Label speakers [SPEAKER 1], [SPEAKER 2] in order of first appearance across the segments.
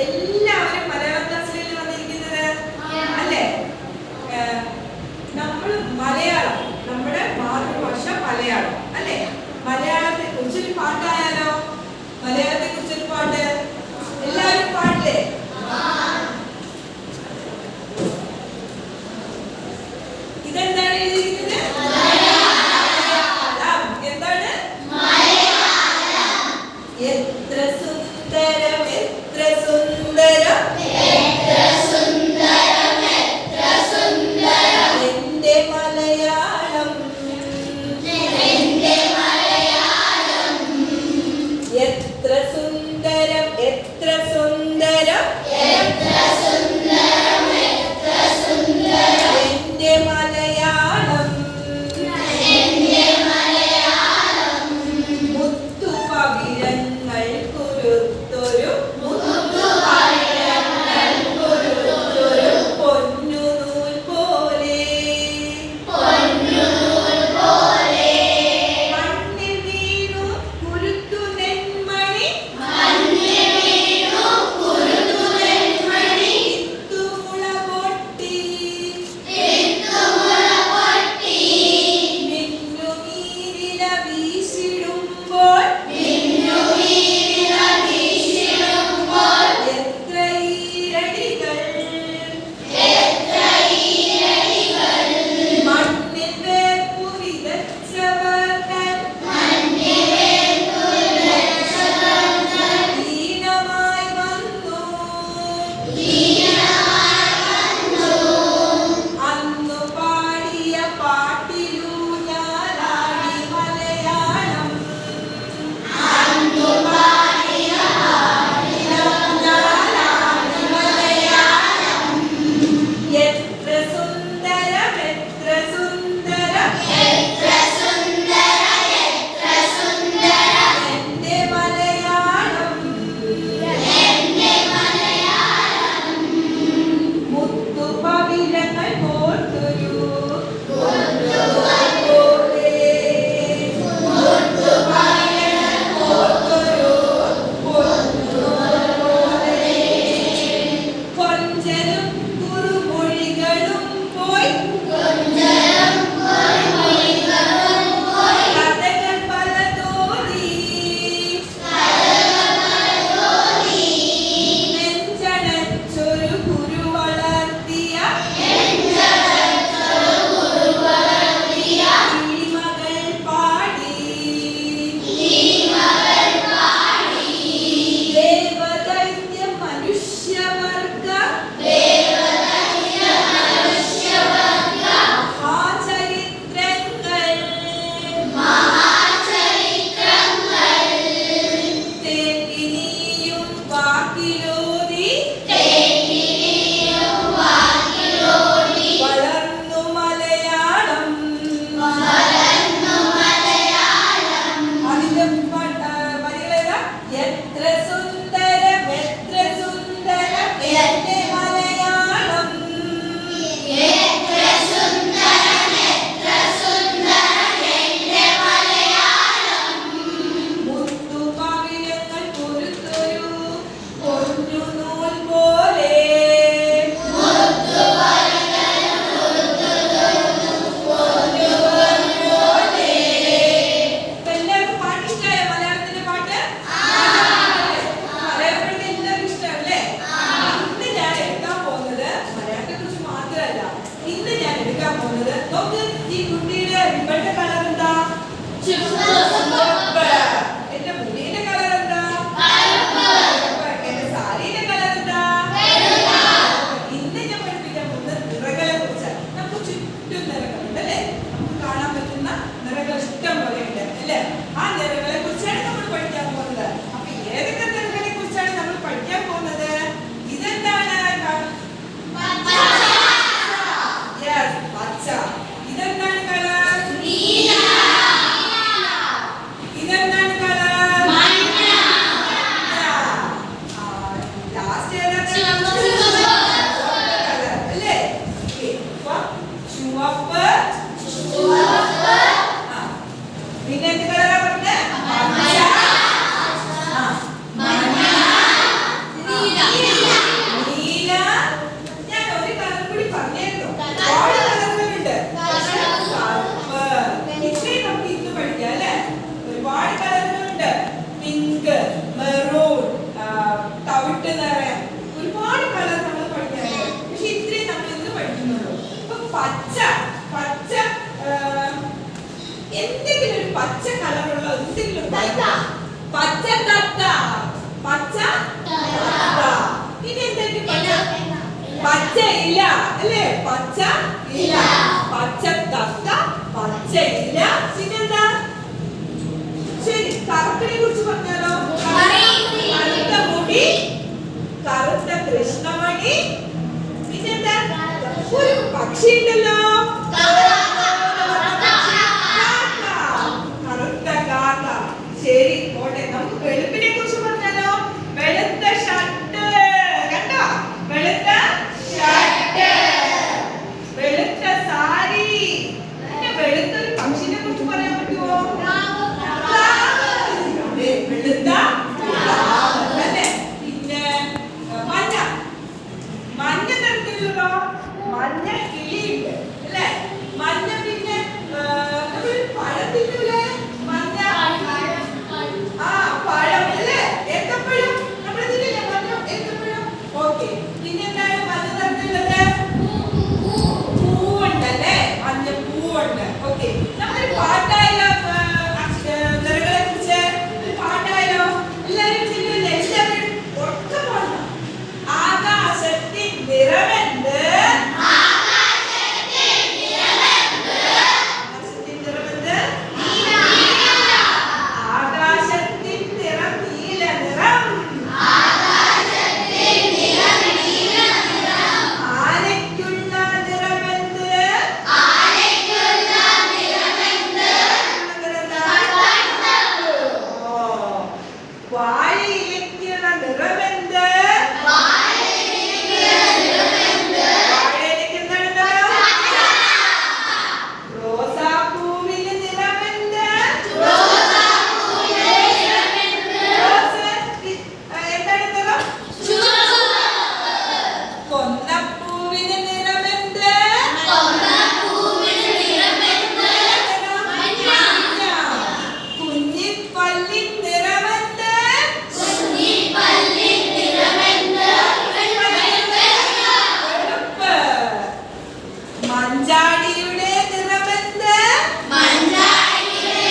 [SPEAKER 1] എല്ലാവരും മലയാളം ക്ലാസ്സിലേക്ക് വന്നിരിക്കുന്നത് അല്ലേ? നമ്മൾ മലയാളം, നമ്മുടെ മാതൃഭാഷ മലയാളം അല്ലേ? മലയാളത്തെ കുറിച്ചൊരു പാട്ടായാലോ? മലയാളത്തെ കുറിച്ചൊരു പാട്ട് എല്ലാവരും പാടില്ലേ? ഇതെന്താണ് എഴുതിയിരിക്കുന്നത്? മലയാളം. എന്താണ്? മലയാളം. എത്ര സുന്ദരം, എത്ര സുന്ദരം, എത്ര സുന്ദരം, എത്ര സുന്ദരം എൻ്റെ മലയാളം, എൻ്റെ മലയാളം. എത്ര സുന്ദരം, എത്ര സുന്ദരം, എത്ര സുന്ദരം, എത്ര സുന്ദരം എൻ്റെ മലയാളം, എൻ്റെ മലയാളം. മുത്തുപവിഴങ്ങൾ കുരുത്തൊരു, മുത്തുപവിഴങ്ങൾ കുരുത്തൊരു പൊന്നുനൂൽ പോലെ, പൊന്നുനൂൽ പോലെ മണ്ണിൽ വീണു കുരുത്തു നെന്മണി, മണ്ണിൽ വീണു കുരുത്തു നെന്മണി വിത്തുമുള പൊട്ടി, വിത്തുമുള പൊട്ടി മിന്നുമീരില വീശിടുമ്പോൾ, മിന്നുമീരില വീശിടുമ്പോൾ എത്ര ഈരടികൾ, എത്ര ഈരടികൾ മണ്ണിൽ വേർപ്പു വിതച്ചവർ തൻ, മണ്ണിൽ വേർപ്പു വിതച്ചവർ തൻ ഈണമായി വന്നു, ഈണമായി വന്നു. അന്നു പാടിയ പാട്ടിലൂഞ്ഞാലാടി മലയാളം, അന്നു പാടിയ പാട്ടിലൂഞ്ഞാലാടി മലയാളം. എത്ര സുന്ദരം, എത്ര സുന്ദരം, എത്ര സുന്ദരം, എത്ര സുന്ദരം എൻ്റെ മലയാളം, എൻ്റെ മലയാളം. മുത്തുപവിഴങ്ങൾ കോർത്തൊരു, മുത്തുകൾ പോലെ, മുത്തുപവിഴങ്ങൾ കോർത്തൊരു പൊന്നുനൂൽ പോലെ കൊഞ്ചലും കുറുമൊഴികളും പോയി, കൊഞ്ചലും കുറുമൊഴികളും പോയി കഥകൾ പലതോതി, കഥകൾ പലതോതി നെഞ്ചടച്ചൊരു കുരു വളർത്തിയ, നെഞ്ചടച്ചൊരു കുരു വളർത്തിയ കിളിമകൾ പാടി, കിളിമകൾ പാടി ദേവദൈത്യ മനുഷ്യവർഗ, ദേവദൈത്യ മനുഷ്യവർഗ മഹാചരിത്രങ്ങൾ, മഹാചരിത്രങ്ങൾ തേക്കിനിയും വാക്കിലോതി, തേക്കിനിയും വാക്കിലോതി വളർന്നു മലയാളം, വളർന്നു മലയാളം. അതിന്റെ വരികളേതാ? എത്ര സുന്ദരം, എത്ര സുന്ദരം എൻ്റെ മലയാളം, എത്ര സുന്ദരം, എത്ര സുന്ദരം എൻ്റെ മലയാളം. മുത്തുപവിഴങ്ങൾ കുരുത്തൊരു പൊന്നുനൂൽ പോലെ പച്ച ഇല അല്ലേ? പച്ച ഇല. പച്ച തത്ത, പച്ച ഇല. പിന്നെന്താ? ശരി, കറുപ്പിനെ കുറിച്ച് പറഞ്ഞാലോ? കറുത്ത മുടി, കറുത്ത കൃഷ്ണമണി. പിന്നെന്താ? ഒരു പക്ഷി ഉണ്ടല്ലോ, കറുത്ത കാക്ക. ശരി, പോട്ടെ. നമുക്ക് വെളുപ്പിനെ കുറിച്ച് പറഞ്ഞാലോ? വെളുത്ത ഷർട്ട്. കണ്ടോ? വെളുത്ത ഷർട്ട്, വെളുത്ത സാരി. പിന്നെ വെളുത്തൊരു പക്ഷിനെ കുറിച്ച് പറയാൻ പറ്റുമോ? വെളുത്ത അല്ലേ? പിന്നെ മഞ്ഞ, മഞ്ഞ നിറത്തിലുള്ളോ? മഞ്ഞ കിളിയുണ്ട് അല്ലേ? മഞ്ഞ. പിന്നെ പഴം തിന്നൂലേ? മഞ്ഞ ആ പഴം അല്ലേ? ഏത്തപ്പഴം നമ്മൾ തിന്നില്ലേ? മഞ്ഞ ഏത്തപ്പഴം. ഓക്കെ. പിന്നെ എന്താണ് മഞ്ഞ നിറത്തിലുള്ളത്? പൂവുണ്ടല്ലേ? മഞ്ഞ പൂവുണ്ട്. ഓക്കെ. നമ്മളൊരു പാട്ടായാലോ? നിറങ്ങളെ കുറിച്ച് ഒരു പാട്ടായാലോ? എല്ലാവരും ചെല്ലില്ലേ? എല്ലാവരും ഉറക്കെ പാടണം. ആകാശത്തിൻ നിറമെന്ത്? ആകാശത്തിൻ നിറം നീല നിറം. ആനയ്ക്കുള്ള നിറമെന്ത്? വാഴയിലയ്ക്കുള്ള നിറമെന്ത്? വാഴയിലയ്ക്ക് എന്താണ് നിറം? റോസാപ്പൂവിന്റെ നിറമെന്ത്? റോസ് എന്താണ് നിറം? കൊന്നപ്പൂവിന്റെ നിറമെന്ത്? കുഞ്ഞിപ്പല്ലിൻ നിറമെന്ത്? വെളുപ്പ്. മഞ്ചാടിയുടെ നിറമെന്ത്? മഞ്ചാടിയുടെ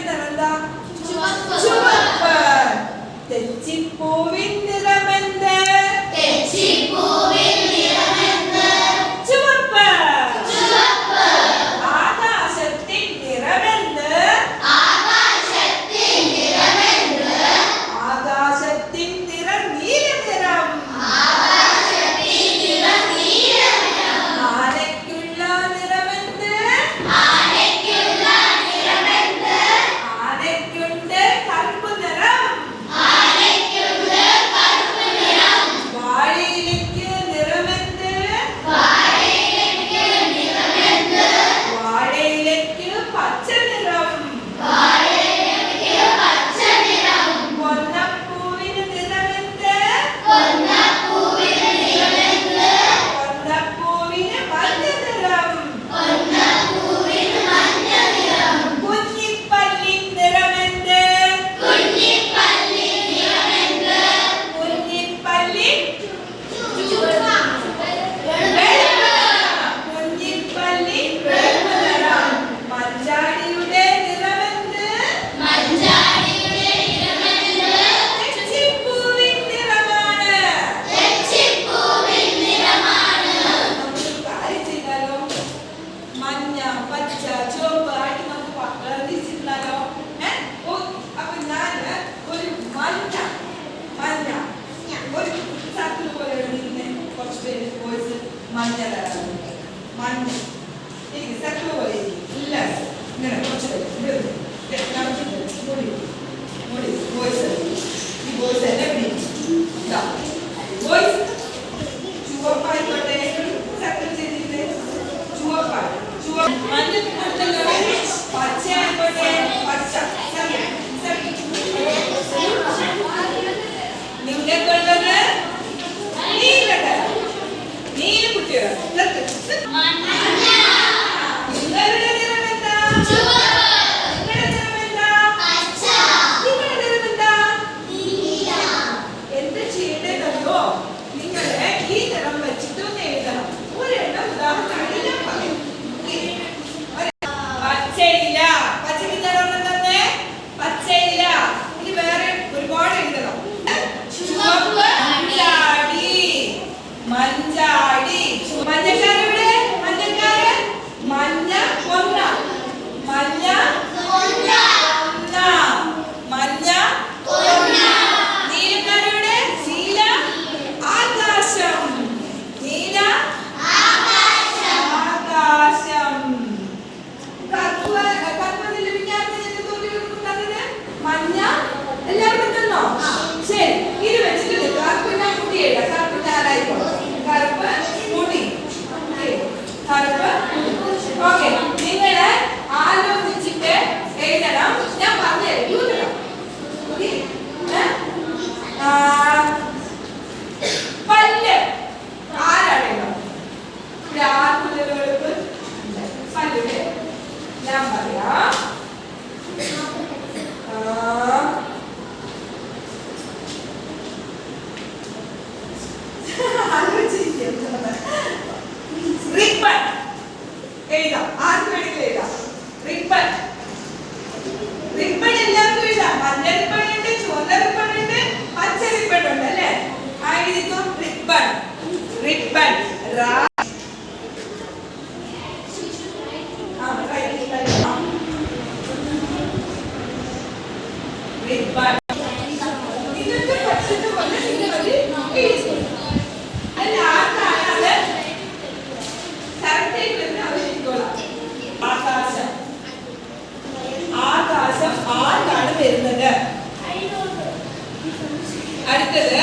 [SPEAKER 1] നിറമെന്താ? ചുവപ്പ്. തെച്ചിപ്പൂവിൻ നിറമെന്ത്? ചുവപ്പ്. ആകാശത്തിൻ നിറമെന്ത്? ആകാശത്തിൻ നിറം നീല നിറം. ആനയ്ക്കുള്ള നിറമെന്ത്? ആനയ്ക്കുണ്ട് കറുപ്പ് നിറം. വാഴയിലയ്ക്ക് നിറമെന്ത്? വാഴയിലയ്ക്ക് പച്ച നിറം. കൊന്നപ്പൂവിന് നിറമെന്ത്? കൊന്നപ്പൂവിന് മഞ്ഞ നിറം. കുഞ്ഞിപ്പല്ലിൻ നിറമെന്ത്? കുഞ്ഞിപ്പല്ലിൻ കുഞ്ഞിപ്പല്ലിൻ വെളുപ്പ് നിറം. മഞ്ചാടിയുടെ നിറമെന്ത്? തെച്ചിപ്പൂവിൻ നിറമാണ്. നമുക്കൊരു കാര്യം ചെയ്താലോ? മഞ്ഞ, പച്ച, ചുവപ്പ് ആയിട്ട് നമുക്ക് വേർതിരിച്ചിരുന്നാലോ? അപ്പൊ ഞാൻ ഒരു മഞ്ഞ ഒരു സർക്കിൾ പോലെ എഴുതിയിരുന്നേ. കുറച്ച് പേര് ബോയ്സ് മഞ്ഞ തരാറുണ്ട്. മഞ്ഞ എനിക്ക് സർക്കിൾ പോലെ ഇല്ല. ഇങ്ങനെ കുറച്ച് പേര് ബോയ്സ് ഈ ബോയ്സ് എന്നെ പിടിക്കും. ബോയ്സ് ചുവപ്പായിക്കോട്ടെ. സർക്കിൾ ചെയ്തിട്ട് ചുവപ്പായി. മഞ്ഞ പച്ച ആയിക്കോട്ടെ. പച്ച നിങ്ങൾക്കുള്ളത് നീല കളർ. നീല കുട്ടികൾ നിങ്ങളുടെ നിറം എന്താ? പറഞ്ഞ് നിങ്ങൾ എഴുതിക്കൊള്ളു. അതിൽ ആർക്കാണ് അത് കറക്റ്റ് ആയിട്ട് വരുന്നത് അവർ എഴുതിക്കോളാം. ആകാശം. ആകാശം ആർക്കാണ് വരുന്നത്? അടുത്തത്